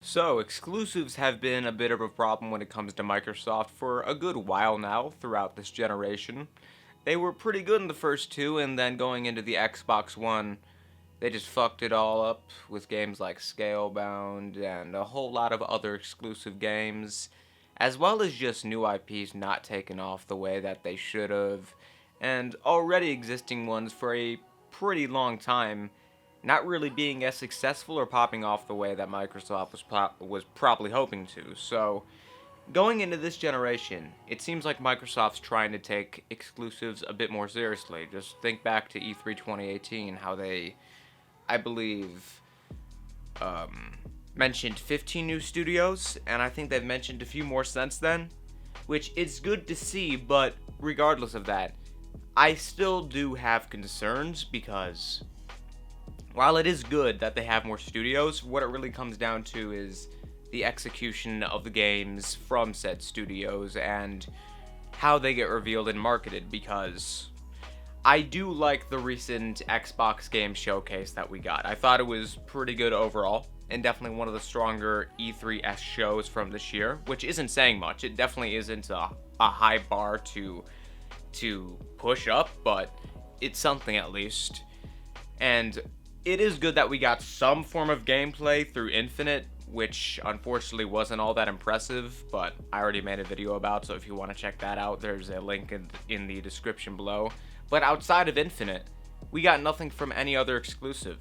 So, exclusives have been a bit of a problem when it comes to Microsoft for a good while now throughout this generation. They were pretty good in the first two, and then going into the Xbox One, they just fucked it all up with games like Scalebound and a whole lot of other exclusive games, as well as just new IPs not taking off the way that they should have, and already existing ones for a pretty long time not really being as successful or popping off the way that Microsoft was probably hoping to. So, going into this generation, it seems like Microsoft's trying to take exclusives a bit more seriously. Just think back to E3 2018, how they, I believe, mentioned 15 new studios, and I think they've mentioned a few more since then, which is good to see, but regardless of that, I still do have concerns because while it is good that they have more studios, what it really comes down to is the execution of the games from said studios and how they get revealed and marketed, because I do like the recent Xbox game showcase that we got. I thought it was pretty good overall, and definitely one of the stronger E3S shows from this year, which isn't saying much. It definitely isn't a high bar to push up, but it's something at least. And it is good that we got some form of gameplay through Infinite, which unfortunately wasn't all that impressive, but I already made a video about, so if you want to check that out, there's a link in the description below. But outside of Infinite, we got nothing from any other exclusive.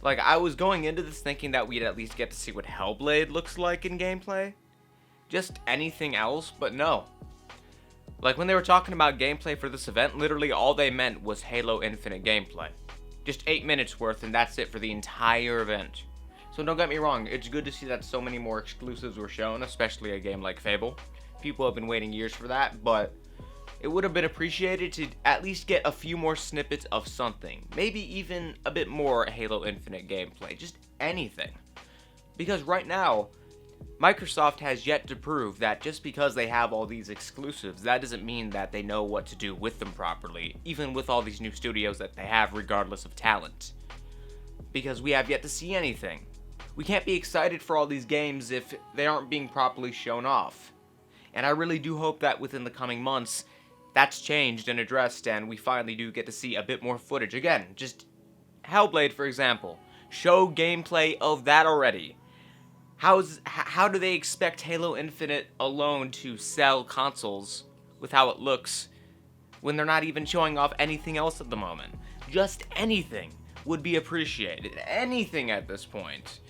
Like, I was going into this thinking that we'd at least get to see what Hellblade looks like in gameplay. Just anything else, but no. Like, when they were talking about gameplay for this event, literally all they meant was Halo Infinite gameplay. Just 8 minutes worth, and that's it for the entire event. So don't get me wrong, it's good to see that so many more exclusives were shown, especially a game like Fable. People have been waiting years for that, but it would have been appreciated to at least get a few more snippets of something. Maybe even a bit more Halo Infinite gameplay, just anything. Because right now, Microsoft has yet to prove that just because they have all these exclusives, that doesn't mean that they know what to do with them properly, even with all these new studios that they have regardless of talent. Because we have yet to see anything. We can't be excited for all these games if they aren't being properly shown off. And I really do hope that within the coming months, that's changed and addressed and we finally do get to see a bit more footage. Again, just Hellblade, for example. Show gameplay of that already. How do they expect Halo Infinite alone to sell consoles with how it looks when they're not even showing off anything else at the moment? Just anything would be appreciated. Anything at this point.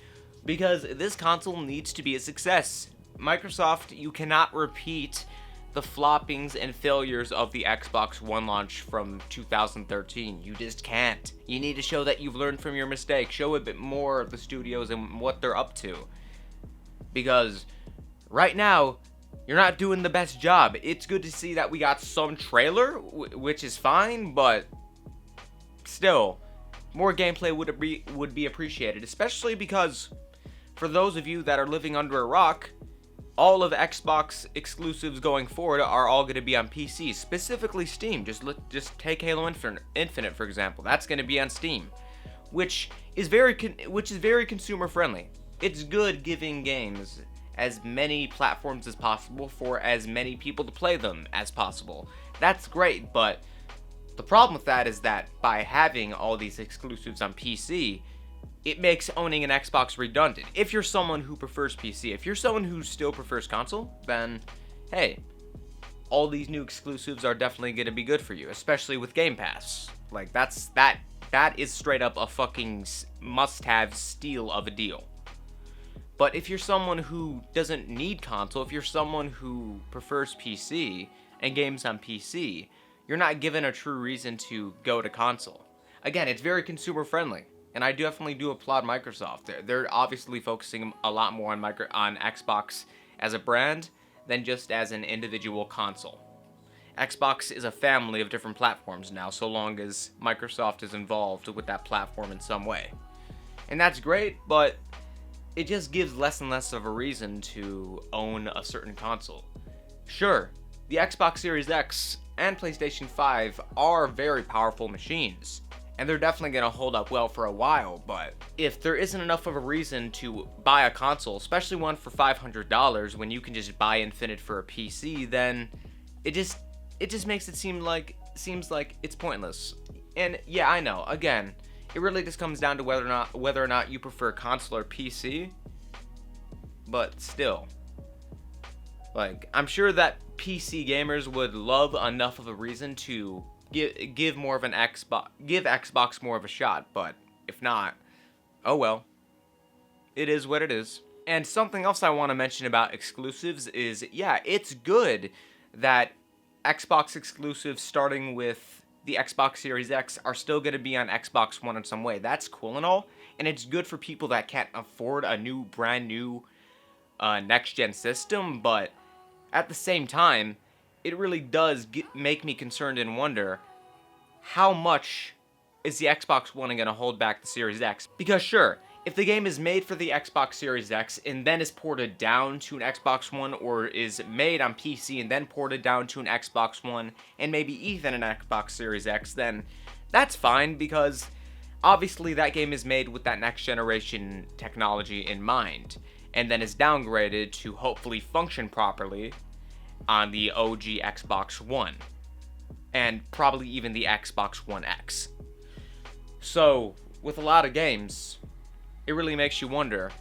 Because this console needs to be a success. Microsoft, you cannot repeat the floppings and failures of the Xbox One launch from 2013. You just can't. You need to show that you've learned from your mistakes. Show a bit more of the studios and what they're up to. Because right now, you're not doing the best job. It's good to see that we got some trailer, which is fine, but still, more gameplay would be appreciated, especially because for those of you that are living under a rock, all of Xbox exclusives going forward are all going to be on PC, specifically Steam. Just take Halo Infinite for example. That's going to be on Steam, which is very consumer friendly. It's good giving games as many platforms as possible for as many people to play them as possible. That's great, but the problem with that is that by having all these exclusives on PC, it makes owning an Xbox redundant. If you're someone who prefers PC, if you're someone who still prefers console, then hey, all these new exclusives are definitely going to be good for you, especially with Game Pass. Like that is straight up a fucking must-have steal of a deal. But if you're someone who doesn't need console, if you're someone who prefers PC and games on PC, you're not given a true reason to go to console. Again, it's very consumer friendly, and I definitely do applaud Microsoft. They're obviously focusing a lot more on Xbox as a brand than just as an individual console. Xbox is a family of different platforms now, so long as Microsoft is involved with that platform in some way. And that's great, but it just gives less and less of a reason to own a certain console. Sure, the Xbox Series X and PlayStation 5 are very powerful machines, and they're definitely going to hold up well for a while, but if there isn't enough of a reason to buy a console, especially one for $500 when you can just buy Infinite for a PC, then it just makes it seems like it's pointless. And yeah, I know, again, it really just comes down to whether or not you prefer console or PC, but still, like, I'm sure that PC gamers would love enough of a reason to give more of an give Xbox more of a shot, but if not, oh well. It is what it is. And something else I want to mention about exclusives is, yeah, it's good that Xbox exclusives starting with the Xbox Series X are still going to be on Xbox One in some way. That's cool and all, and it's good for people that can't afford a brand new next-gen system, but at the same time, it really does make me concerned and wonder how much is the Xbox One going to hold back the Series X? Because sure, if the game is made for the Xbox Series X and then is ported down to an Xbox One, or is made on PC and then ported down to an Xbox One and maybe even an Xbox Series X, then that's fine, because obviously that game is made with that next generation technology in mind, and then is downgraded to hopefully function properly on the OG Xbox One, and probably even the Xbox One X. So, with a lot of games, it really makes you wonder,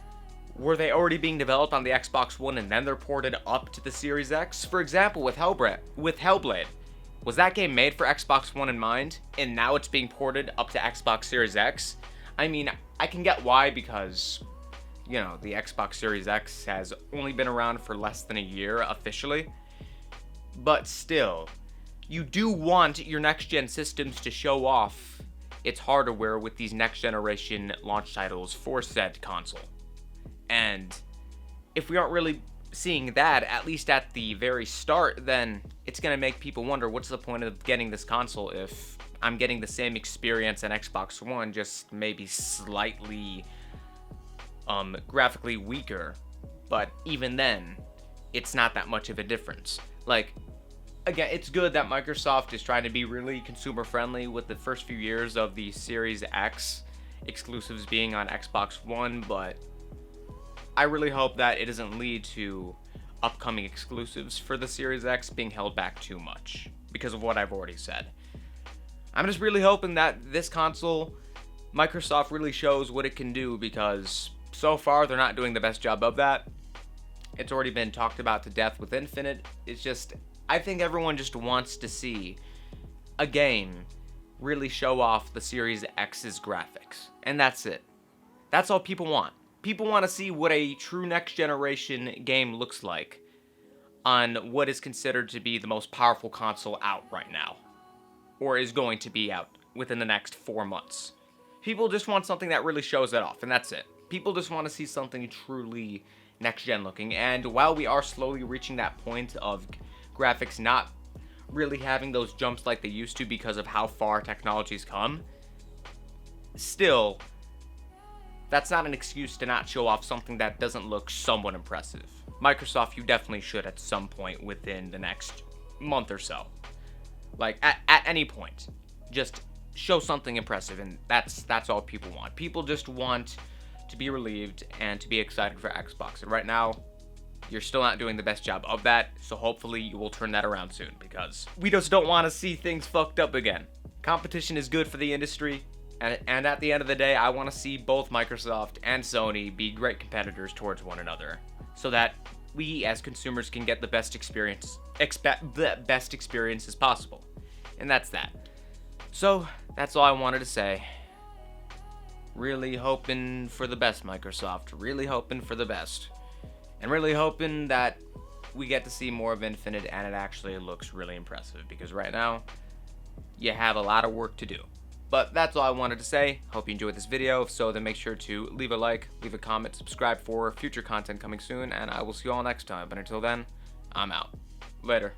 were they already being developed on the Xbox One and then they're ported up to the Series X? For example, with Hellblade, was that game made for Xbox One in mind, and now it's being ported up to Xbox Series X? I mean, I can get why, because, you know, the Xbox Series X has only been around for less than a year officially, but still, you do want your next-gen systems to show off its hardware with these next-generation launch titles for said console. And if we aren't really seeing that, at least at the very start, then it's going to make people wonder, what's the point of getting this console if I'm getting the same experience on Xbox One, just maybe slightly graphically weaker, but even then, it's not that much of a difference. Like, again, it's good that Microsoft is trying to be really consumer friendly with the first few years of the Series X exclusives being on Xbox One, but I really hope that it doesn't lead to upcoming exclusives for the Series X being held back too much because of what I've already said. I'm just really hoping that this console, Microsoft really shows what it can do, because so far they're not doing the best job of that. It's already been talked about to death with Infinite. It's just, I think everyone just wants to see a game really show off the Series X's graphics. And that's it. That's all people want. People want to see what a true next generation game looks like on what is considered to be the most powerful console out right now, or is going to be out within the next 4 months. People just want something that really shows it off, and that's it. People just want to see something truly next-gen looking, and while we are slowly reaching that point of graphics not really having those jumps like they used to because of how far technology's come, still, that's not an excuse to not show off something that doesn't look somewhat impressive. Microsoft, you definitely should at some point within the next month or so. Like, at any point, just show something impressive, and that's all people want. People just want to be relieved and to be excited for Xbox, and right now, you're still not doing the best job of that, so hopefully you will turn that around soon, because we just don't want to see things fucked up again. Competition is good for the industry, and at the end of the day, I want to see both Microsoft and Sony be great competitors towards one another, so that we as consumers can get the best experiences possible. And that's that. So, that's all I wanted to say. Really hoping for the best, Microsoft. Really hoping for the best. And really hoping that we get to see more of Infinite and it actually looks really impressive, because right now, you have a lot of work to do. But that's all I wanted to say. Hope you enjoyed this video. If so, then make sure to leave a like, leave a comment, subscribe for future content coming soon, and I will see you all next time. But until then, I'm out. Later.